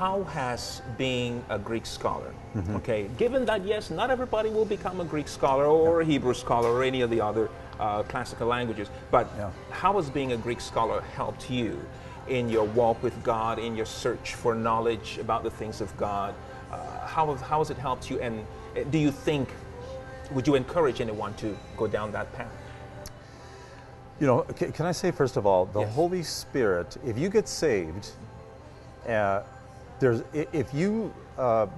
how has being a Greek scholar, okay, given that yes, not everybody will become a Greek scholar or a Hebrew scholar or any of the other classical languages, but how has being a Greek scholar helped you in your walk with God, in your search for knowledge about the things of God? How has it helped you, and do you think, would you encourage anyone to go down that path? You know, can I say first of all, the Holy Spirit, if you get saved, if you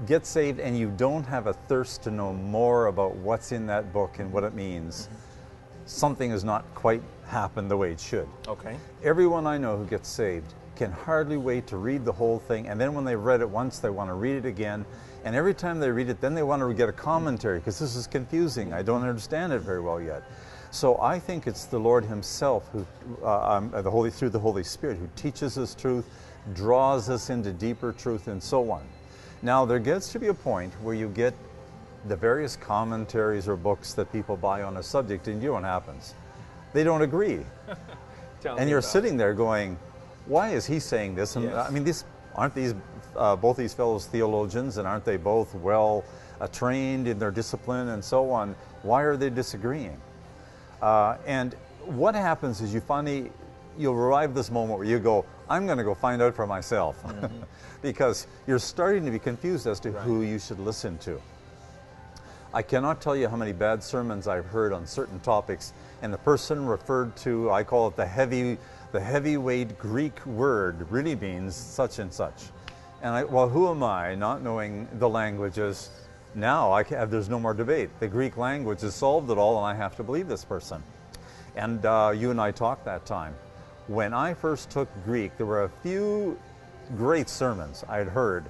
get saved and you don't have a thirst to know more about what's in that book and what it means, something has not quite happened the way it should. Okay. Everyone I know who gets saved can hardly wait to read the whole thing, and then when they've read it once, they want to read it again, and every time they read it, then they want to get a commentary, because this is confusing. I don't understand it very well yet. So I think it's the Lord Himself who, through the Holy Spirit, who teaches us truth, draws us into deeper truth, and so on. Now, there gets to be a point where you get the various commentaries or books that people buy on a subject, and you know what happens? They don't agree. And you're sitting there going, why is he saying this? And I mean, aren't these both these fellows theologians, and aren't they both well trained in their discipline and so on? Why are they disagreeing? And what happens is you'll arrive this moment where you go, I'm going to go find out for myself. Because you're starting to be confused as to who you should listen to. I cannot tell you how many bad sermons I've heard on certain topics, and the person referred to, I call it the heavyweight Greek word really means such and such. And well, who am I, not knowing the languages? Now there's no more debate. The Greek language has solved it all, and I have to believe this person. And you and I talked that time. When I first took Greek, there were a few great sermons I'd heard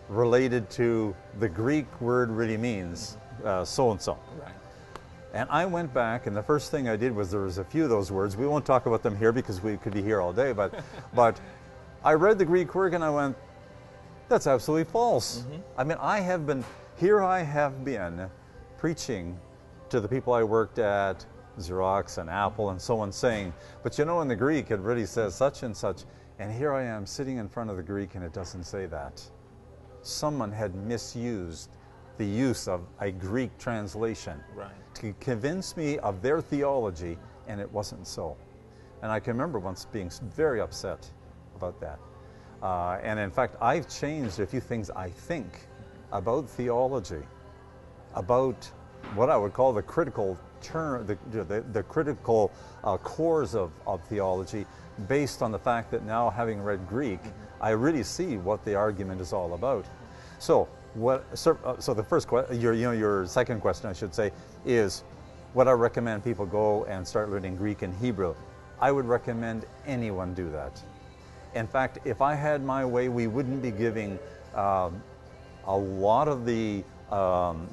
related to the Greek word really means so-and-so. Right. And I went back, and the first thing I did was there was a few of those words. We won't talk about them here because we could be here all day, but I read the Greek word and I went, that's absolutely false. I mean, I have been preaching to the people I worked at, Xerox and Apple and so on, saying, but you know, in the Greek it really says such and such, and here I am sitting in front of the Greek and it doesn't say that. Someone had misused the use of a Greek translation to convince me of their theology, and it wasn't so. And I can remember once being very upset about that. And in fact, I've changed a few things I think about theology, about what I would call the critical the critical cores of theology, based on the fact that now, having read Greek, I really see what the argument is all about. So the first question, your second question, I should say, is would I recommend people go and start learning Greek and Hebrew? I would recommend anyone do that. In fact, if I had my way, we wouldn't be giving a lot of the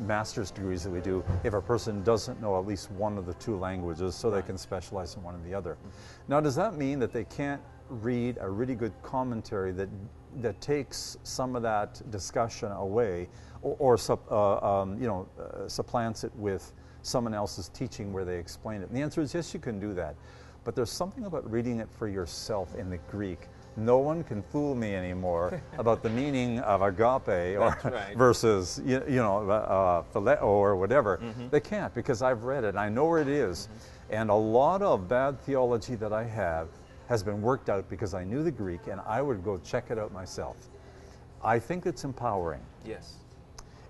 master's degrees that we do if a person doesn't know at least one of the two languages, so they can specialize in one or the other. Now, does that mean that they can't read a really good commentary that takes some of that discussion away, or supplants it with someone else's teaching where they explain it? And the answer is yes, you can do that. But there's something about reading it for yourself in the Greek. No one can fool me anymore about the meaning of agape versus phileo or whatever. They can't, because I've read it. I know where it is. And a lot of bad theology that I have has been worked out because I knew the Greek, and I would go check it out myself. I think it's empowering. Yes.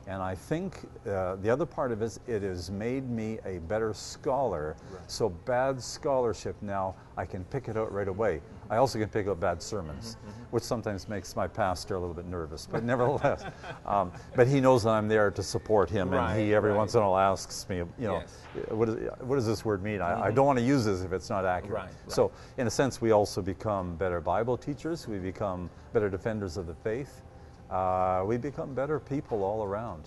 And I think the other part of it has made me a better scholar. So bad scholarship now, I can pick it out right away. I also can pick out bad sermons, which sometimes makes my pastor a little bit nervous, but nevertheless. But he knows that I'm there to support him, and he every once in a while asks me, what does this word mean? I don't want to use this if it's not accurate. So in a sense, we also become better Bible teachers. We become better defenders of the faith. We become better people all around.